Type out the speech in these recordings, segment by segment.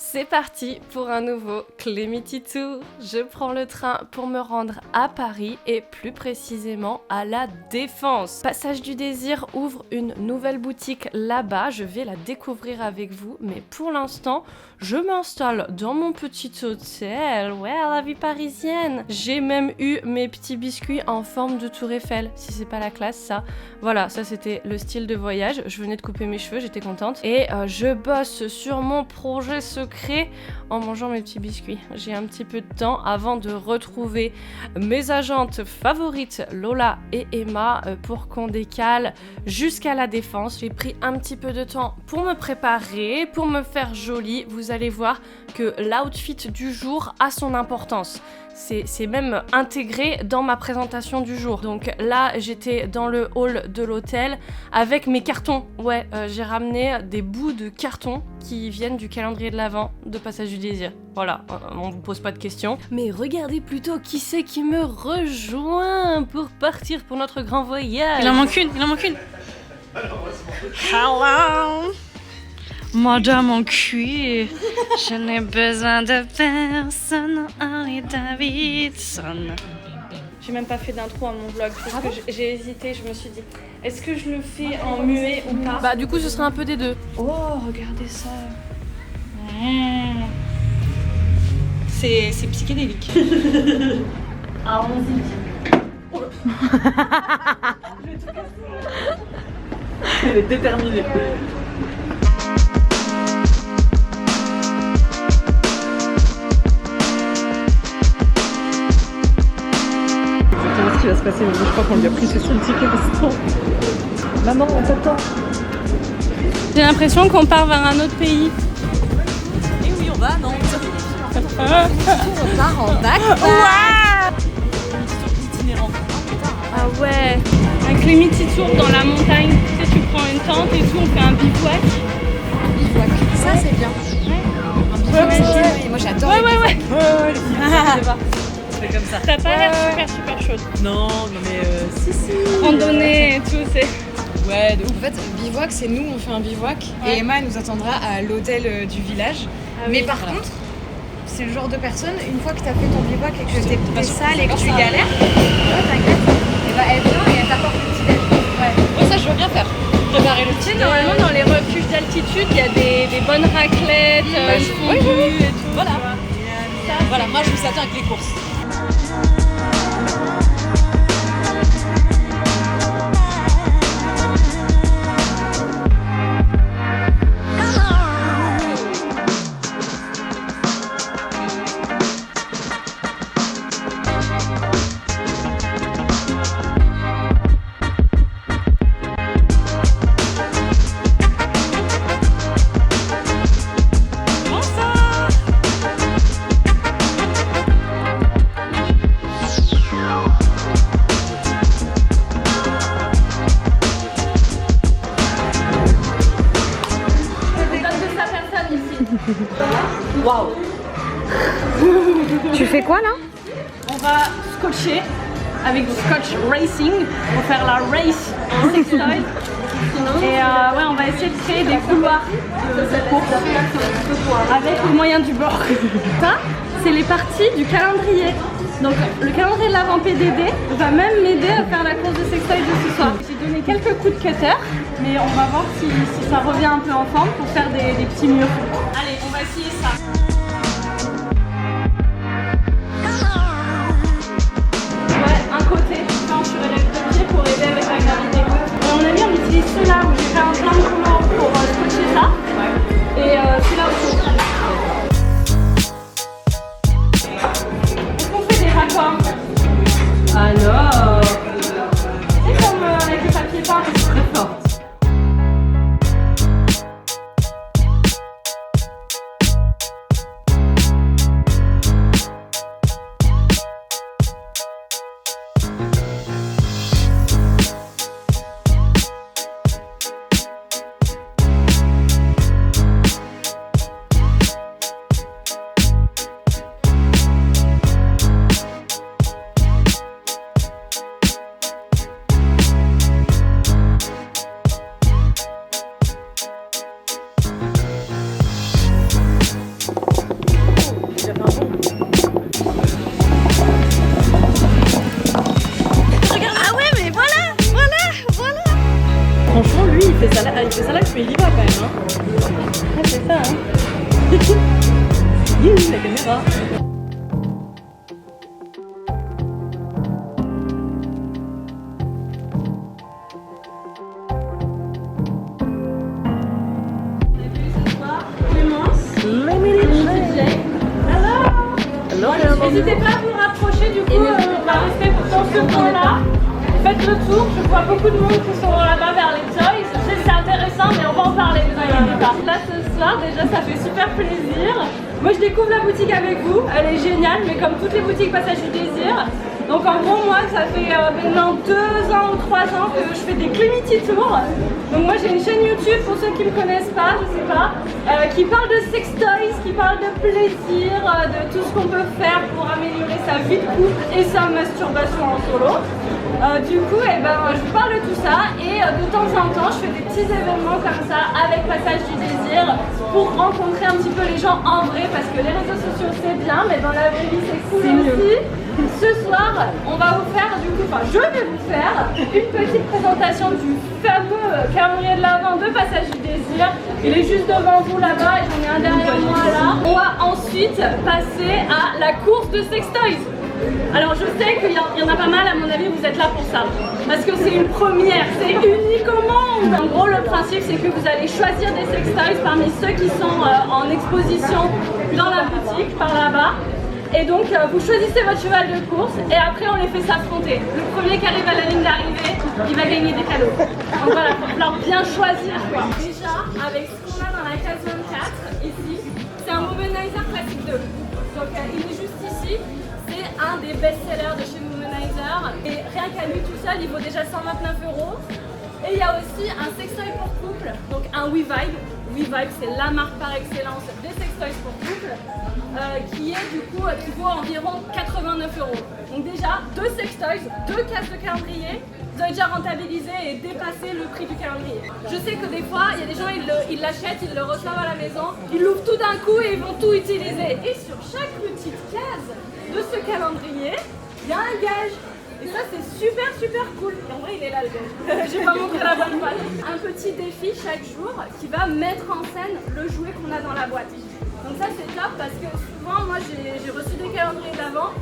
C'est parti pour un nouveau Clemity Tour. Je prends le train pour me rendre à Paris et plus précisément à la Défense. Passage du Désir ouvre une nouvelle boutique là-bas, je vais la découvrir avec vous, mais pour l'instant, je m'installe dans mon petit hôtel, ouais, à la vie parisienne. J'ai même eu mes petits biscuits en forme de tour Eiffel, si c'est pas la classe ça. Voilà, ça c'était le style de voyage, je venais de couper mes cheveux, j'étais contente. Et je bosse sur mon projet secret en mangeant mes petits biscuits. J'ai un petit peu de temps avant de retrouver mes agentes favorites, Lola et Emma, pour qu'on décale jusqu'à la Défense. J'ai pris un petit peu de temps pour me préparer, pour me faire jolie. Vous allez voir que l'outfit du jour a son importance. C'est même intégré dans ma présentation du jour. Donc là, j'étais dans le hall de l'hôtel avec mes cartons. Ouais, j'ai ramené des bouts de carton qui viennent du calendrier de l'Avent de Passage du Désir. Voilà, on vous pose pas de questions. Mais regardez plutôt qui c'est qui me rejoint pour partir pour notre grand voyage. Il en manque une. Hello, Madame en cuir, je n'ai besoin de personne, Harley Davidson. J'ai même pas fait d'intro à mon vlog parce que j'ai hésité, je me suis dit est-ce que je le fais en muet ou pas? Bah du coup ce sera un peu des deux. Oh regardez ça. C'est psychédélique. Allons-y. Oh Elle est déterminée. Ce qui va se passer, mais je crois qu'on lui a pris son ticket restant. Maman, on t'attend. J'ai l'impression qu'on part vers un autre pays. Et oui, on va à Nantes. On part en vacances. Itinérant. Ah ouais, un Clemity Tour dans la montagne. Tu sais, tu prends une tente et tout, on fait un bivouac. Bivouac. Ça, c'est bien. Un bivouac, c'est bien. Moi, j'adore les bivouacs. Ouais, les filles, c'est comme ça. T'as pas l'air super chaude. Non, mais si. Randonnée et tout, c'est... Ouais, de ouf. En fait, bivouac, c'est nous, on fait un bivouac. Ouais. Et Emma, elle nous attendra à l'hôtel du village. Mais par contre, c'est le genre de personne, une fois que t'as fait ton bivouac et que t'es sale et que tu galères, t'inquiète, et bah elle vient et elle t'apporte le petit déj. Ouais, ça, je veux bien faire. Préparer le Tu sais, petit. normalement, dans les refuges d'altitude, il y a des bonnes raclettes, fondues et tout. Voilà. Voilà, moi, je vous attends avec les courses. Waouh. Tu fais quoi là? On va scotcher avec du scotch racing pour faire la race en sextoy. Et ouais, on va essayer de créer des couloirs de course avec le moyen du bord. Ça, c'est les parties du calendrier. Donc le calendrier de l'Avent PDD va même m'aider à faire la course de sextoy de ce soir. J'ai donné quelques coups de cutter, mais on va voir si ça revient un peu en forme pour faire des petits murs. Allez, on va essayer ça. Ouais, un côté, quand je relève le pied pour aider avec la gravité. À mon avis, on utilise ceux-là où j'ai fait un plein de couleurs pour scotcher ça. Ouais. Et celui-là aussi. Est-ce qu'on fait des raccords? Alors, c'est comme avec le papier peint, c'est très fort. La caméra. N'hésitez pas à vous rapprocher, du coup, on va rester dans ce coin-là. Faites le tour, je vois beaucoup de monde qui sont là-bas vers les toys. Je sais que c'est intéressant, mais on va en parler, ne vous inquiétez pas. Là ce soir, déjà, ça fait super plaisir. Moi, je découvre la boutique avec vous, elle est géniale, mais comme toutes les boutiques Passage du Désir. Donc en gros, moi, ça fait maintenant 2 ans ou 3 ans que je fais des Clemity Tours. Donc moi, j'ai une chaîne YouTube, pour ceux qui ne me connaissent pas, je sais pas, qui parle de sex toys, qui parle de plaisir, de tout ce qu'on peut faire pour améliorer sa vie de couple et sa masturbation en solo. Du coup, je vous parle de tout ça et de temps en temps, je fais des petits événements comme ça avec Passage du Désir pour rencontrer un petit peu les gens en vrai, parce que les réseaux sociaux c'est bien, mais dans la vraie vie c'est cool aussi. Ce soir, on va vous faire je vais vous faire une petite présentation du fameux calendrier de l'Avent de Passage du Désir. Il est juste devant vous là-bas et j'en ai un derrière moi là. On va ensuite passer à la course de sex toys. Alors je sais qu'il y en a pas mal, à mon avis vous êtes là pour ça, parce que c'est une première, c'est unique au monde. En gros le principe c'est que vous allez choisir des sex toys parmi ceux qui sont en exposition dans la boutique par là-bas. Et donc vous choisissez votre cheval de course et après on les fait s'affronter. Le premier qui arrive à la ligne d'arrivée, il va gagner des cadeaux. Donc voilà, il va falloir bien choisir quoi. Déjà avec ce qu'on a dans la case 24 ici, c'est un Womanizer classique 2. Donc il est juste ici. C'est un des best-sellers de chez Womanizer et rien qu'à lui tout seul il vaut déjà 129 €. Et il y a aussi un sextoy pour couple, donc un WeVibe. WeVibe c'est la marque par excellence des sextoys pour couple, qui vaut environ 89 €. Donc déjà 2 sextoys, 2 cases de calendrier, vous avez déjà rentabilisé et dépassé le prix du calendrier. Je sais que des fois il y a des gens ils l'achètent, ils le reçoivent à la maison, ils l'ouvrent tout d'un coup et ils vont tout utiliser. Et sur chaque petite case de ce calendrier, il y a un gage. Et ça c'est super cool. Et en vrai il est là le gage. J'ai pas montré la bonne page. Un petit défi chaque jour qui va mettre en scène le jouet qu'on a dans la boîte. Donc ça c'est top parce que souvent moi j'ai reçu des calendriers d'avant.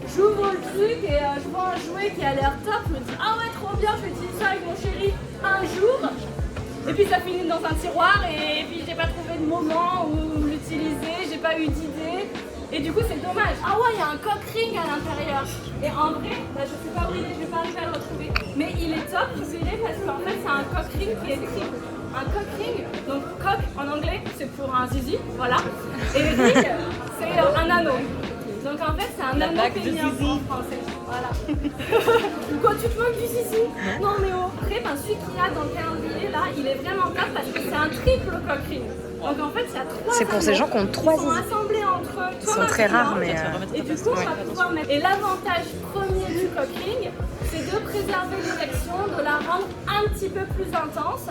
J'ouvre le truc et je vois un jouet qui a l'air top. Je me dis ah ouais trop bien, je vais utiliser ça avec mon chéri un jour. Et puis ça finit dans un tiroir et puis j'ai pas trouvé de moment où l'utiliser, j'ai pas eu d'idée. Et du coup c'est dommage. Ah ouais, il y a un cock ring à l'intérieur. Et en vrai, je sais pas où il est, je vais pas arriver à le retrouver. Mais il est top, vous verrez, parce qu'en fait c'est un cock ring qui est triple. Un cock ring, donc cock en anglais c'est pour un zizi, voilà. Et ring c'est un anneau. Donc en fait c'est un anneau pénis en français. Voilà. Quoi, tu te moques du zizi? Non mais oh. Après, celui qu'il y a dans le calendrier là, il est vraiment top parce que c'est un triple cock ring. Donc en fait, il y a 3 C'est pour ces gens qui ont 3 zizi. Ils sont assemblés entre eux. Ils sont très rares, mais. Et du coup, on va pouvoir mettre. Et l'avantage premier du cock ring, c'est de préserver l'érection, de la rendre un petit peu plus intense.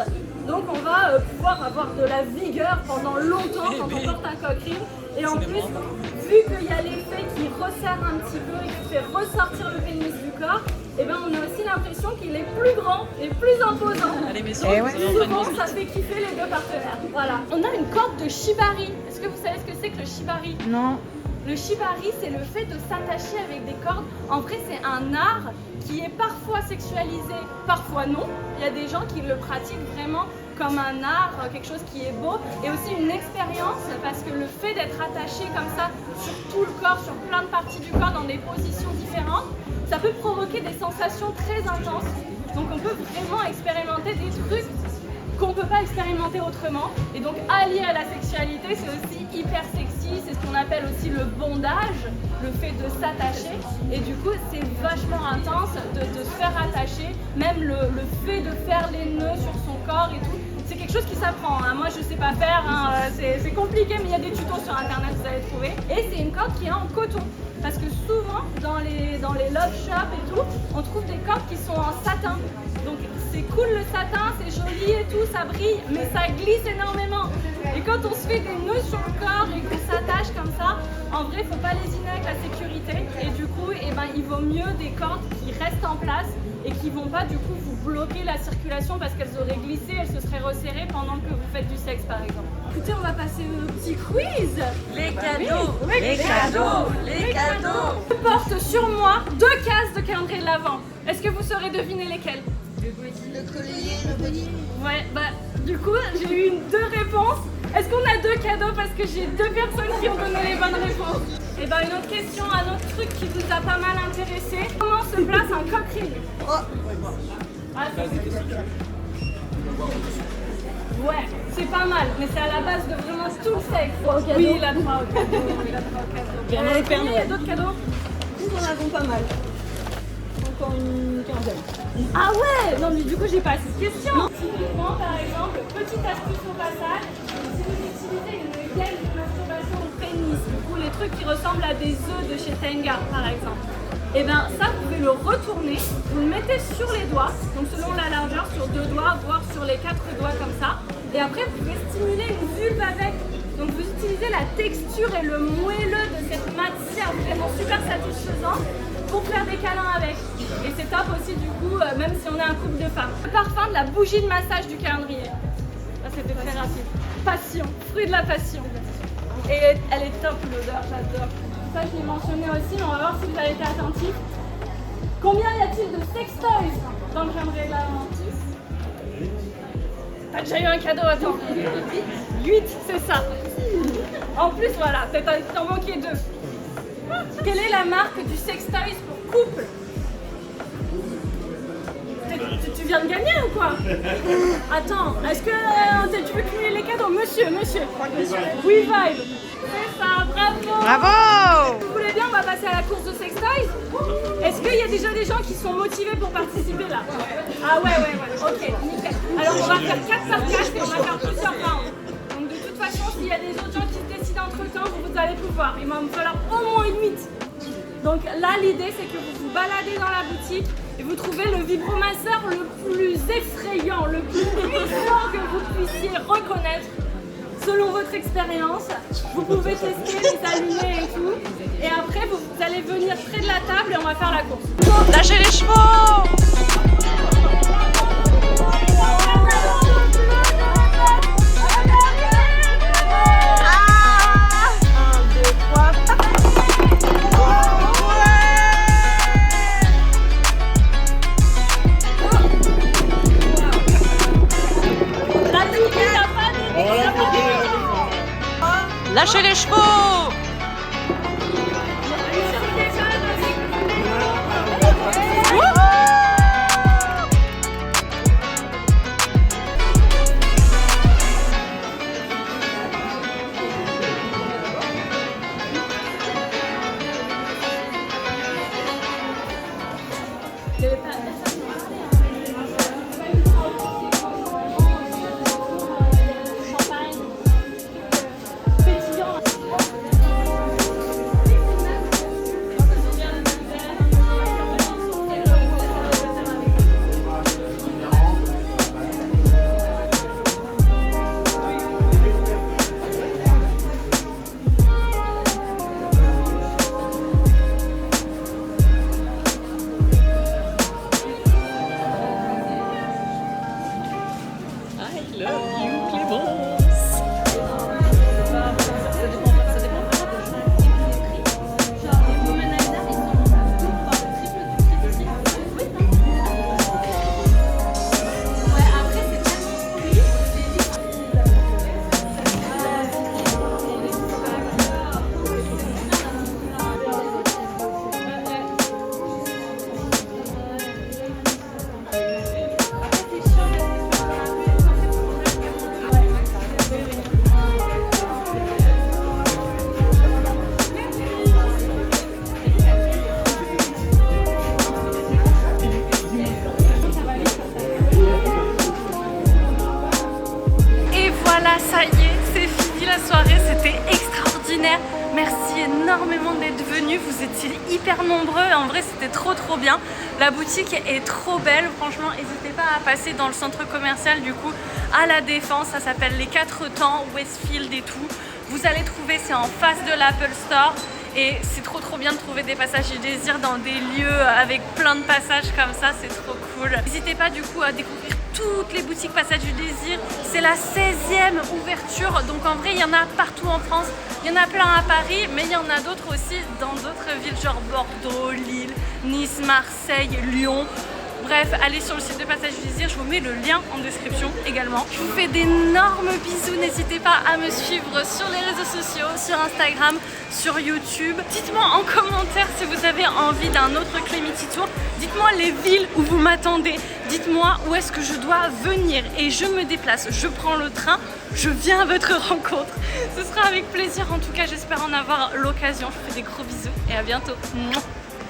Donc on va pouvoir avoir de la vigueur pendant longtemps quand on porte un cock ring. Et en plus, vu qu'il y a l'effet qui resserre un petit peu et qui fait ressortir le pénis du corps, et ben on a aussi l'impression qu'il est plus grand et plus imposant. Allez, mais souvent, ça fait kiffer les deux partenaires. Voilà. On a une corde de shibari. Est-ce que vous savez ce que c'est que le shibari? Non. Le shibari, c'est le fait de s'attacher avec des cordes. En vrai, c'est un art qui est parfois sexualisé, parfois non. Il y a des gens qui le pratiquent vraiment comme un art, quelque chose qui est beau, et aussi une expérience, parce que le fait d'être attaché comme ça sur tout le corps, sur plein de parties du corps, dans des positions différentes, ça peut provoquer des sensations très intenses. Donc on peut vraiment expérimenter des trucs qu'on ne peut pas expérimenter autrement. Et donc allié à la sexualité, c'est aussi hyper sexy, c'est ce qu'on appelle aussi le bondage, le fait de s'attacher. Et du coup, c'est vachement intense de se faire attacher, même le fait de faire les nœuds sur son corps et tout. C'est quelque chose qui s'apprend, hein. Moi je sais pas faire, hein. C'est compliqué, mais il y a des tutos sur internet, vous allez trouver. Et c'est une corde qui est en coton. Parce que souvent, dans les love shops et tout, on trouve des cordes qui sont en satin. Donc c'est cool le satin, c'est joli et tout, ça brille, mais ça glisse énormément. Et quand on se fait des nœuds sur le corps et qu'on s'attache comme ça, En vrai, il faut pas lésiner avec la sécurité et du coup, il vaut mieux des cordes qui restent en place et qui vont pas du coup vous bloquer la circulation parce qu'elles auraient glissé, elles se seraient resserrées pendant que vous faites du sexe par exemple. Écoutez, on va passer au petit quiz. Les cadeaux, les cadeaux. Je porte sur moi 2 cases de calendrier de l'Avent. Est-ce que vous saurez deviner lesquelles? Le collier, le body. Ouais, bah du coup, j'ai eu 2 réponses. Est-ce qu'on a 2 cadeaux parce que j'ai 2 personnes qui ont donné les bonnes réponses? Et ben une autre question, un autre truc qui vous a pas mal intéressé. Comment se place un cock ring? Ah, ouais, c'est pas mal, mais c'est à la base de vraiment tout le sexe. Oui, il a droit au cadeau. Il y a d'autres cadeaux? Nous en avons pas mal. Encore une quinzaine. Ah ouais! Non mais du coup j'ai pas assez de questions. Typiquement par exemple, petite astuce au passage, si vous utilisez une gaine de masturbation au pénis, du coup les trucs qui ressemblent à des œufs de chez Tenga par exemple, et bien ça vous pouvez le retourner, vous le mettez sur les doigts, donc selon la largeur sur 2 doigts, voire sur les 4 doigts comme ça, et après vous pouvez stimuler une vulve avec. Donc vous utilisez la texture et le moelleux de cette matière vraiment super satisfaisant pour faire des câlins avec. Et c'est top aussi du coup, même si on est un couple de femmes. Le parfum de la bougie de massage du calendrier. Ça c'était très rapide. Passion, fruit de la passion. Et elle est top l'odeur, j'adore. Ça je l'ai mentionné aussi, mais on va voir si vous avez été attentifs. Combien y a-t-il de sextoys dans le calendrier de l'Avent? T'as déjà eu un cadeau, attends. 8, c'est ça. En plus, voilà, peut-être t'en manquait 2. Quelle est la marque du sextoys pour couple? Tu viens de gagner ou quoi? Attends, est-ce que tu veux cumuler les cadeaux? Monsieur. Oui, Vibe. C'est ça, bravo. Bravo! Vous voulez bien, on va passer à la course de sextoys. Est-ce qu'il y a déjà des gens qui sont motivés pour participer là? Ah ouais, ok, nickel. Alors on va faire 4 par 4 et on va faire plusieurs rounds. Donc de toute façon, s'il y a des autres gens qui se décident entre temps, vous allez pouvoir. Il va me falloir au moins une 8. Donc là, l'idée c'est que vous vous baladez dans la boutique et vous trouvez le vibromasseur le plus effrayant, le plus puissant que vous puissiez reconnaître selon votre expérience. Vous pouvez tester, les allumer et tout. Et après, vous allez venir près de la table et on va faire la course. Lâchez les chevaux! Lâchez les chevaux! Merci énormément d'être venus, vous étiez hyper nombreux, en vrai c'était trop bien. La boutique est trop belle, franchement n'hésitez pas à passer dans le centre commercial du coup à La Défense, ça s'appelle les 4 temps, Westfield et tout. Vous allez trouver, c'est en face de l'Apple Store. Et c'est trop bien de trouver des passages du désir dans des lieux avec plein de passages comme ça, c'est trop cool. N'hésitez pas du coup à découvrir toutes les boutiques Passage du Désir. C'est la 16e ouverture, donc en vrai il y en a partout en France. Il y en a plein à Paris, mais il y en a d'autres aussi dans d'autres villes genre Bordeaux, Lille, Nice, Marseille, Lyon. Bref, allez sur le site de Passage du Désir, je vous mets le lien en description également. Je vous fais d'énormes bisous, n'hésitez pas à me suivre sur les réseaux sociaux, sur Instagram, sur YouTube. Dites-moi en commentaire si vous avez envie d'un autre Clemity Tour. Dites-moi les villes où vous m'attendez. Dites-moi où est-ce que je dois venir et je me déplace. Je prends le train, je viens à votre rencontre. Ce sera avec plaisir, en tout cas j'espère en avoir l'occasion. Je vous fais des gros bisous et à bientôt. Mouah.